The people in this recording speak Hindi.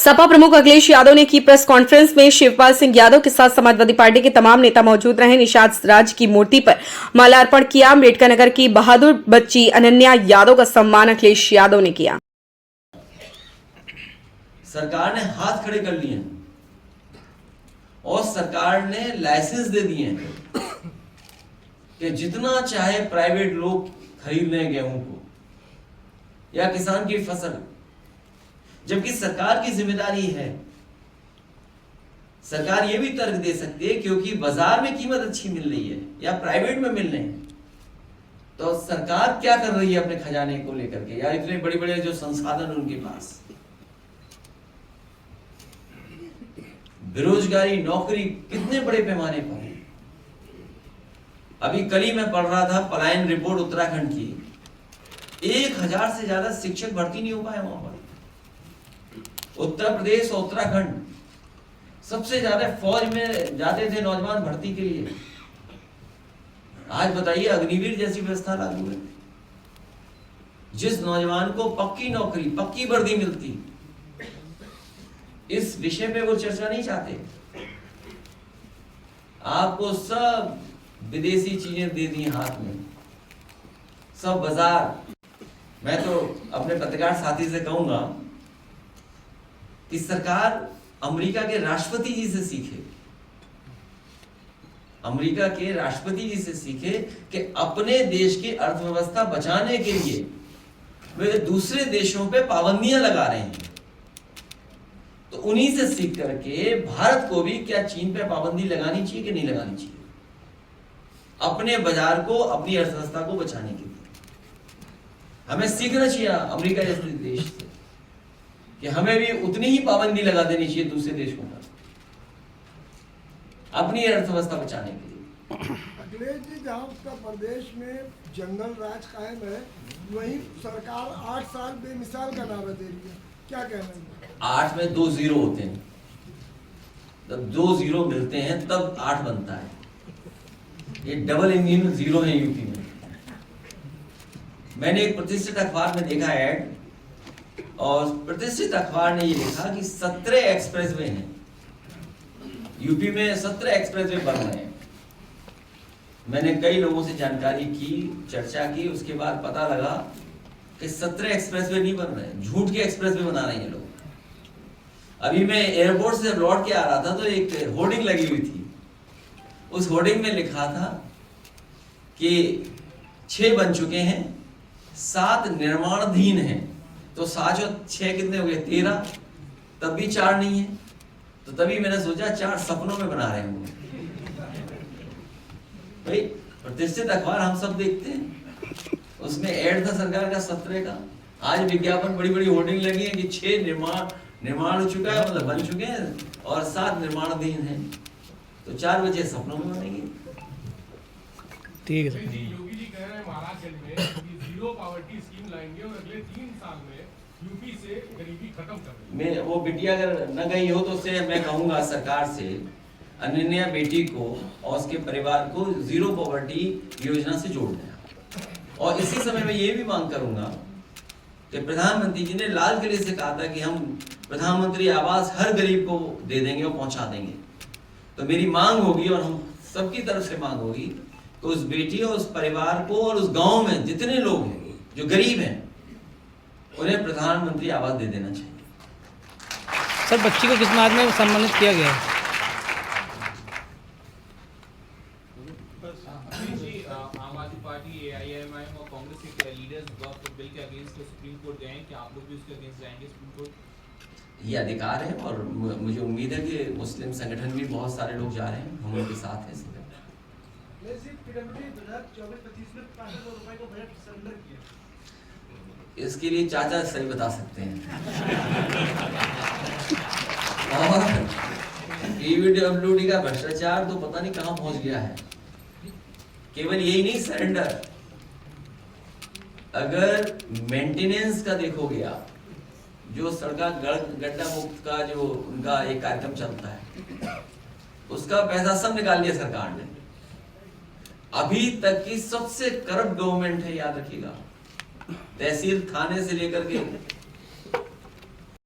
सपा प्रमुख अखिलेश यादव ने की प्रेस कॉन्फ्रेंस में शिवपाल सिंह यादव के साथ समाजवादी पार्टी के तमाम नेता मौजूद रहे। निषाद राज की मूर्ति पर माल्यार्पण किया। अम्बेडकर नगर की बहादुर बच्ची अनन्या यादव का सम्मान अखिलेश यादव ने किया। सरकार ने हाथ खड़े कर लिए और सरकार ने लाइसेंस दे दिए हैं कि जितना चाहे प्राइवेट लोग खरीद लें गेहूं को या किसान की फसल, जबकि सरकार की जिम्मेदारी है। सरकार ये भी तर्क दे सकती है क्योंकि बाजार में कीमत अच्छी मिल रही है या प्राइवेट में मिल रहे हैं, तो सरकार क्या कर रही है अपने खजाने को लेकर के, या इतने बड़े बड़े जो संसाधन उनके पास, बेरोजगारी, नौकरी कितने बड़े पैमाने पर है। अभी कल ही मैं पढ़ रहा था पलायन रिपोर्ट उत्तराखंड की, 1000 से ज्यादा शिक्षक भर्ती नहीं हो पाए वहां पर। उत्तर प्रदेश और उत्तराखंड सबसे ज्यादा फौज में जाते थे नौजवान भर्ती के लिए। आज बताइए अग्निवीर जैसी व्यवस्था लागू है, जिस नौजवान को पक्की नौकरी, पक्की वर्दी मिलती, इस विषय पे वो चर्चा नहीं चाहते। आपको सब विदेशी चीजें दे दी हाथ में, सब बाजार। मैं तो अपने पत्रकार साथी से कहूंगा कि सरकार अमेरिका के राष्ट्रपति जी से सीखे, अमेरिका के राष्ट्रपति जी से सीखे कि अपने देश की अर्थव्यवस्था बचाने के लिए वे दूसरे देशों पे पाबंदियां लगा रहे हैं, तो उन्हीं से सीख करके भारत को भी क्या चीन पे पाबंदी लगानी चाहिए कि नहीं लगानी चाहिए, अपने बाजार को, अपनी अर्थव्यवस्था को बचाने के लिए। हमें सीखना चाहिए अमेरिका जैसे देश से कि हमें भी उतनी ही पाबंदी लगा देनी चाहिए दूसरे देशों पर, अपनी अर्थव्यवस्था बचाने के लिए। अखिलेश जी, जहाँ उत्तर प्रदेश में जंगल राज कायम है, वहीं सरकार 8 साल बेमिसाल का नारा दे रही है, क्या कहना है? 8 में 2 जीरो होते हैं, जब 2 जीरो मिलते हैं तब 8 बनता है। ये डबल इंजन जीरो है यूपी में। मैंने एक प्रतिष्ठित अखबार में देखा ऐड, और प्रतिष्ठित अखबार ने ये लिखा कि 17 एक्सप्रेसवे हैं यूपी में, 17 एक्सप्रेसवे बन रहे हैं। मैंने कई लोगों से जानकारी की, चर्चा की, उसके बाद पता लगा कि 17 एक्सप्रेसवे नहीं बन रहे हैं, झूठ के एक्सप्रेसवे बना रहे हैं लोग। अभी मैं एयरपोर्ट से लौट के आ रहा था तो एक होर्डिंग लगी हुई थी, उस होर्डिंग में लिखा था कि 6 बन चुके हैं, 7 निर्माणाधीन हैं, तो 7 और 6 कितने हो गए? 13। तब भी 4 नहीं है, तो तभी मैंने सोचा 4 सपनों में बना रहे होंगे। भाई प्रतिष्ठित अखबार हम सब देखते हैं, उसमें ऐड था सरकार का 17 का। आज विज्ञापन, बड़ी बड़ी होर्डिंग लगी है कि 6 निर्माण हो चुका है, मतलब बन चुके हैं, और 7 निर्माणाधीन हैं, तो 4 बचे सपनों में बनेंगे। ठीक है सर। योगी जी कह रहे हैं महाराजगंज में कि जीरो पॉवर्टी स्कीम लाएंगे और अगले 3 साल में यूपी से गरीबी खत्म कर देंगे। मैं वो बिटिया अगर न गई हो तो उससे मैं कहूंगा सरकार से अनन्या बेटी को और उसके परिवार को जीरो पॉवर्टी योजना से जोड़ दें। और इसी समय में ये भी मांग करूंगा कि प्रधानमंत्री जी ने लाल किले से कहा था कि हम प्रधानमंत्री आवास हर गरीब को दे देंगे और पहुंचा देंगे, तो मेरी मांग होगी और हम सबकी तरफ से मांग होगी कि उस बेटी और उस परिवार को और उस गांव में जितने लोग हैं जो गरीब हैं, उन्हें प्रधानमंत्री आवास दे देना चाहिए। सर, बच्ची को किस नाद में सम्मानित किया गया है? आम आदमी पार्टी, AIMIM और कांग्रेस के लीडर्स वक्त बिल के अगेंस्ट सुप्रीम कोर्ट गए हैं, कि आप लोग भी उसके अगेंस्ट जाएंगे सुप्रीम कोर्ट? ये अधिकार है और मुझे उम्मीद है कि मुस्लिम संगठन भी बहुत सारे लोग जा रहे हैं, हम उनके साथ हैं। इसके लिए चाचा सही बता सकते हैं। और पीडब्ल्यूडी का भ्रष्टाचार तो पता नहीं कहां पहुंच गया है। केवल यही नहीं, सरेंडर, अगर मेंटेनेंस का देखोगे आप, जो सड़का गड्ढा मुक्त का जो उनका एक कार्यक्रम चलता है, उसका पैसा सब निकाल लिया सरकार ने। अभी तक की सबसे करप्ट गवर्नमेंट है, याद रखिएगा। तहसील थाने से लेकर के